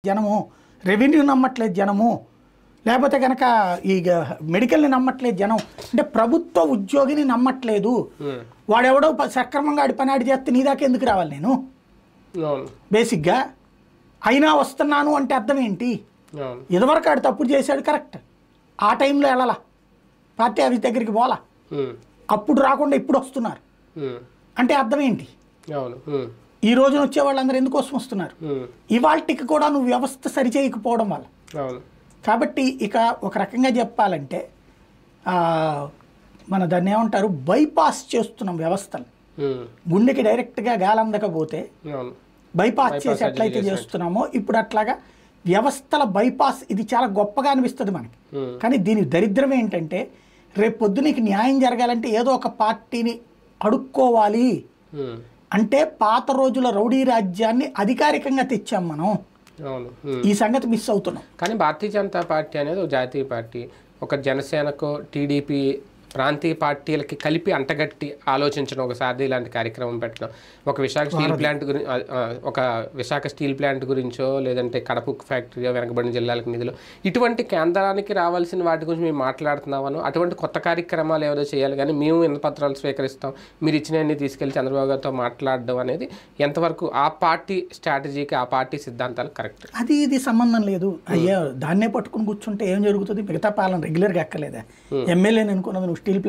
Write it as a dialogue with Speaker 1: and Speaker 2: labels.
Speaker 1: జనము, రెవెన్యూ నమ్మట్లేదు జనము, లేకపోతే కనుక ఈ మెడికల్ని నమ్మట్లేదు జనం. అంటే ప్రభుత్వ ఉద్యోగిని నమ్మట్లేదు. వాడెవడో సక్రమంగా ఆడి పని ఆడి చేస్తే నీ దాకా ఎందుకు రావాలి నేను బేసిక్గా. అయినా వస్తున్నాను అంటే అర్థం ఏంటి? ఇదివరకు ఆడు తప్పుడు చేశాడు కరెక్ట్, ఆ టైంలో వెళ్ళాలా, పార్టీ ఆఫీస్ దగ్గరికి పోలా, అప్పుడు రాకుండా ఇప్పుడు వస్తున్నారు అంటే అర్థం ఏంటి? ఈ రోజున వచ్చే వాళ్ళందరూ ఎందుకోసం వస్తున్నారు? ఇవాళకి కూడా నువ్వు వ్యవస్థ సరిచేయకపోవడం వల్ల. కాబట్టి ఇక ఒక రకంగా చెప్పాలంటే మన దాన్ని ఏమంటారు, బైపాస్ చేస్తున్నాం వ్యవస్థను. గుండెకి డైరెక్ట్గా గాలందకపోతే బైపాస్ చేసి ఎట్లయితే చేస్తున్నామో ఇప్పుడు అట్లాగా వ్యవస్థల బైపాస్. ఇది చాలా గొప్పగా అనిపిస్తుంది మనకి, కానీ దీని దరిద్రం ఏంటంటే రేపు పొద్దు నీకు న్యాయం జరగాలంటే ఏదో ఒక పార్టీని అడుక్కోవాలి. అంటే పాత రోజుల రౌడీ రాజ్యాన్ని అధికారికంగా తెచ్చాం మనం. ఈ సంగతి మిస్ అవుతున్నాం.
Speaker 2: కానీ భారతీయ జనతా పార్టీ అనేది ఒక జాతీయ పార్టీ, ఒక జనసేనకు టీడీపీ ప్రాంతీయ పార్టీలకి కలిపి అంటగట్టి ఆలోచించడం, ఒక సారథి లాంటి కార్యక్రమం పెట్టడం, ఒక విశాఖ స్టీల్ ప్లాంట్ గురించో లేదంటే కడప ఫ్యాక్టరీ వెనకబడిన జిల్లాలకు నిధులు, ఇటువంటి కేంద్రానికి రావాల్సిన వాటి గురించి మేము మాట్లాడుతున్నామను. అటువంటి కొత్త కార్యక్రమాలు ఏదో చేయాలి, కానీ మేము ఎన్ని పత్రాలు స్వీకరిస్తాం, మీరు ఇచ్చినవన్నీ తీసుకెళ్లి చంద్రబాబు గారితో మాట్లాడడం అనేది ఎంతవరకు ఆ పార్టీ స్ట్రాటజీకి, ఆ పార్టీ సిద్ధాంతాలు కరెక్ట్?
Speaker 1: అది ఇది సంబంధం లేదు. అయ్యో దాన్నే పట్టుకుని కూర్చుంటే ఏం జరుగుతుంది? మిగతా పాలన రెగ్యులర్గా ఎక్కలేదా? ఎమ్మెల్యేని అనుకున్నది నువ్వు స్టీల్ ప్లాంట్